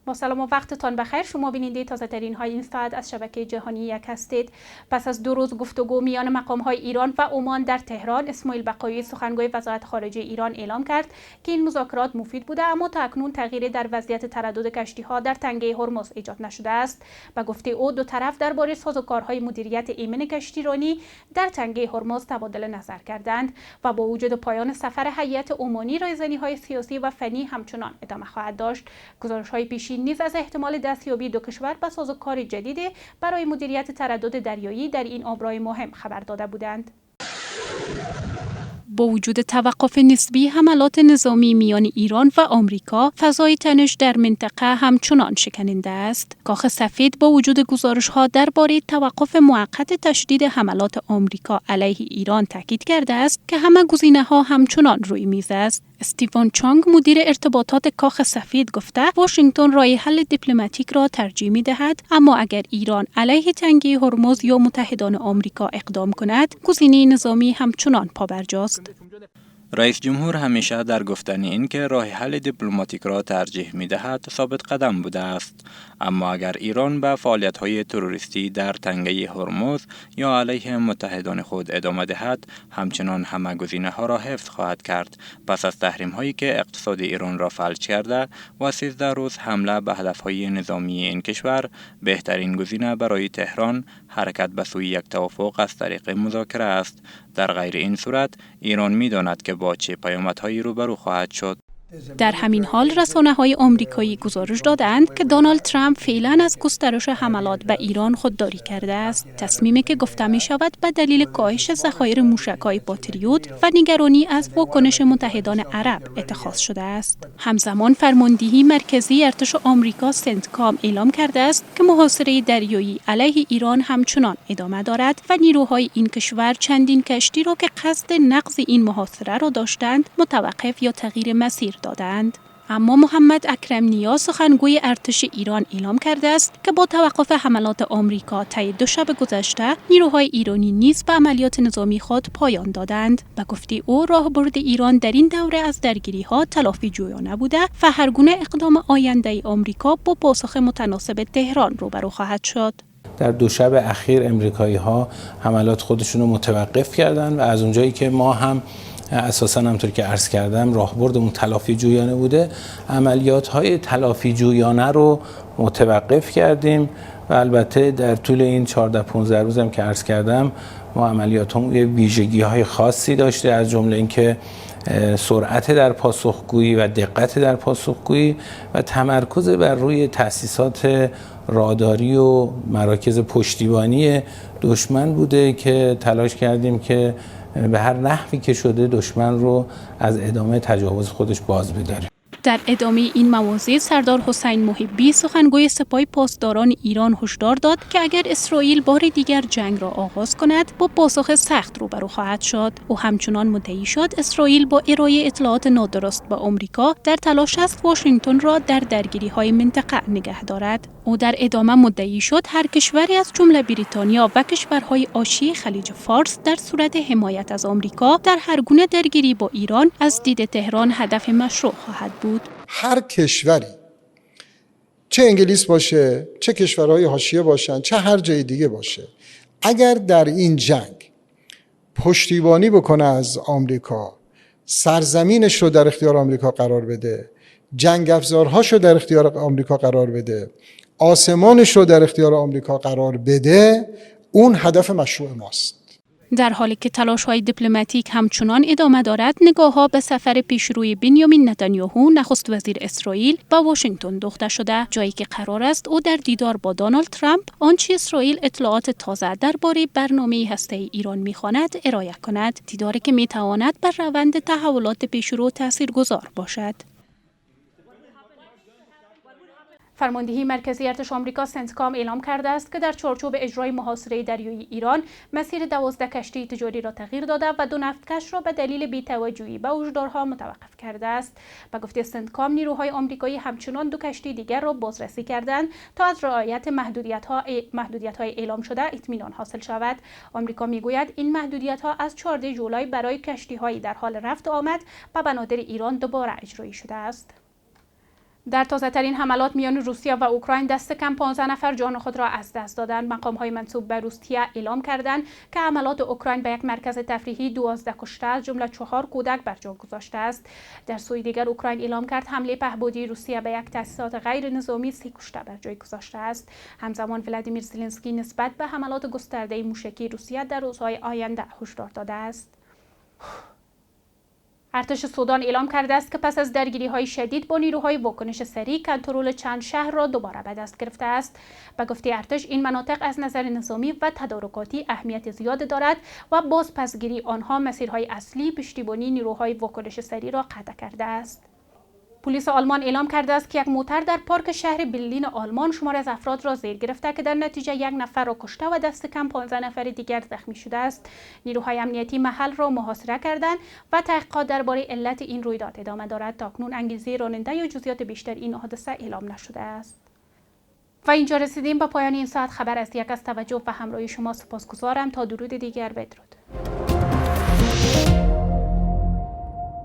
با سلام و وقتتان بخیر. شما بیننده تازه ترین های این ساعت از شبکه جهانی یک هستید. پس از 2 روز گفتگو میان مقام های ایران و عمان در تهران، اسماعیل بقایی سخنگوی وزارت خارجه ایران اعلام کرد که این مذاکرات مفید بوده، اما تا اکنون تغییری در وضعیت تردد کشتی ها در تنگه هرمز ایجاد نشده است. به گفته او، دو طرف درباره سازوکارهای مدیریت ایمن کشتیرانی در تنگه هرمز تبادل نظر کردند و با وجود پایان سفر هیئت عمانی، رایزنی های سیاسی و فنی همچنان ادامه خواهد داشت. گزارش های پیشین نیز از احتمال دستیابی دو کشور به سازوکار جدید برای مدیریت تردد دریایی در این آبراه مهم خبر داده بودند. با وجود توقف نسبی حملات نظامی میان ایران و آمریکا، فضای تنش در منطقه همچنان شکننده است. کاخ سفید با وجود گزارش‌ها درباره توقف موقت تشدید حملات آمریکا علیه ایران تاکید کرده است که همه گزینه‌ها همچنان روی میز است. استیون چانگ، مدیر ارتباطات کاخ سفید، گفته واشنگتن راه حل دیپلماتیک را ترجیح می‌دهد، اما اگر ایران علیه تنگه هرمز یا متحدان آمریکا اقدام کند، گزینه نظامی همچنان پابرجاست. رئیس جمهور همیشه در گفتن این که راه حل دیپلماتیک را ترجیح می‌دهد ثابت قدم بوده است، اما اگر ایران به فعالیت‌های تروریستی در تنگه هرمز یا علیه متحدان خود ادامه دهد، همچنان همه گزینه‌ها را حفظ خواهد کرد. پس از تحریم‌هایی که اقتصاد ایران را فلج کرده و 13 روز حمله به هدف‌های نظامی این کشور، بهترین گزینه برای تهران حرکت به سوی یک توافق از طریق مذاکره است. در غیر این صورت ایران می‌داند که با چه پیامدهایی روبرو خواهد شد. در همین حال رسانه‌های آمریکایی گزارش دادند که دونالد ترامپ فعلا از گسترش حملات به ایران خودداری کرده است، تصمیمی که گفته می شود به دلیل کاهش ذخایر موشک‌های پاتریوت و نگرانی از واکنش متحدان عرب اتخاذ شده است. همزمان فرماندهی مرکزی ارتش آمریکا سنتکام اعلام کرده است که محاصره دریایی علیه ایران همچنان ادامه دارد و نیروهای این کشور چندین کشتی را که قصد نقض این محاصره را داشتند متوقف یا تغییر مسیر دادند. اما محمد اکرم نیا، سخنگوی ارتش ایران، اعلام کرده است که با توقف حملات آمریکا طی 2 شب گذشته، نیروهای ایرانی نیز به عملیات نظامی خود پایان دادند. به گفته او، راهبرد ایران در این دوره از درگیری‌ها تلافی جویانه بوده و هر گونه اقدام آینده آمریکا با پاسخ متناسب تهران روبرو خواهد شد. در 2 شب اخیر امریکایی‌ها حملات خودشون رو متوقف کردند و از اونجایی که ما هم اساساً همونطور که عرض کردم راهبردمون تلافی جویانه بوده، عملیات‌های تلافی جویانه رو متوقف کردیم و البته در طول این 14-15 روز هم که عرض کردم ما عملیاتمون یه ویژگی‌های خاصی داشته، از جمله اینکه سرعت در پاسخگویی و دقت در پاسخگویی و تمرکز بر روی تأسیسات راداری و مراکز پشتیبانی دشمن بوده که تلاش کردیم که به هر نحوی که شده دشمن رو از ادامه تجاوز خودش باز بداریم. در ادامه این مواضع، سردار حسین محبی، سخنگوی سپاه پاسداران ایران، هشدار داد که اگر اسرائیل بار دیگر جنگ را آغاز کند با پاسخ سخت روبرو خواهد شد. او همچنان مدعی شد اسرائیل با ارائه اطلاعات نادرست به آمریکا در تلاش است واشنگتن را در درگیری‌های منطقه نگه دارد. او در ادامه مدعی شد هر کشوری از جمله بریتانیا و کشورهای حاشیه خلیج فارس در صورت حمایت از آمریکا در هر گونه درگیری با ایران از دید تهران هدف مشروع خواهد بود. هر کشوری، چه انگلیس باشه، چه کشورهای حاشیه باشن، چه هر جای دیگه باشه، اگر در این جنگ پشتیبانی بکنه از آمریکا، سرزمینش رو در اختیار آمریکا قرار بده، جنگ افزارهاش رو در اختیار آمریکا قرار بده، آسمانش رو در اختیار آمریکا قرار بده، اون هدف مشروع ماست. در حالی که تلاش‌های دیپلماتیک همچنان ادامه دارد، نگاه‌ها به سفر پیشروی بنیامین نتانیاهو، نخست وزیر اسرائیل، به واشنگتن دوخته شده، جایی که قرار است او در دیدار با دونالد ترامپ آنچه اسرائیل اطلاعات تازه درباره برنامه هسته‌ای ایران می‌خواند ارائه کند، دیداری که می‌تواند بر روند تحولات پیشرو تاثیرگذار باشد. فرماندهی مرکزی ارتش آمریکا سنتکام اعلام کرده است که در چارچوب اجرای محاصره دریایی ایران مسیر 12 کشتی تجاری را تغییر داده و 2 نفتکش را به دلیل بی‌توجهی به هشدارها متوقف کرده است. به گفته سنتکام، نیروهای آمریکایی همچنان 2 کشتی دیگر را بازرسی کردند تا از رعایت محدودیت‌های اعلام شده اطمینان حاصل شود. آمریکا میگوید این محدودیت‌ها از 14 جولای برای کشتی‌هایی در حال رفت و آمد به بنادر ایران دوباره اجرایی شده است. در تازه‌ترین حملات میان روسیه و اوکراین دست کم 15 نفر جان خود را از دست دادند. مقام‌های منسوب به روسیه اعلام کردند که حملات اوکراین به یک مرکز تفریحی 12 کشته از جمله 4 کودک بر جان گذاشته است. در سوی دیگر اوکراین اعلام کرد حمله پهبادی روسیه به یک تأسیسات غیر نظامی 30 کشته بر جای گذاشته است. همزمان ولادیمیر زلنسکی نسبت به حملات گسترده موشکی روسیه در روزهای آینده هشدار داده است. ارتش سودان اعلام کرده است که پس از درگیری‌های شدید با نیروهای واکنش سریع کنترل چند شهر را دوباره به دست گرفته است. به گفته ارتش این مناطق از نظر نظامی و تدارکاتی اهمیت زیاد دارد و بازپسگیری آنها مسیرهای اصلی پشتیبانی نیروهای واکنش سریع را قطع کرده است. پلیس آلمان اعلام کرده است که یک موتر در پارک شهر برلین آلمان شماری از افراد را زیر گرفته که در نتیجه یک نفر را کشته و دست کم 15 نفر دیگر زخمی شده است. نیروهای امنیتی محل را محاصره کردند و تحقیقات درباره علت این رویداد ادامه دارد. تاکنون انگیزه راننده یا جزئیات بیشتر این حادثه اعلام نشده است. و اینجا رسیدیم به پایان این ساعت خبر. از توجه و همراهی شما سپاسگزارم. تا درود دیگر، بدرود.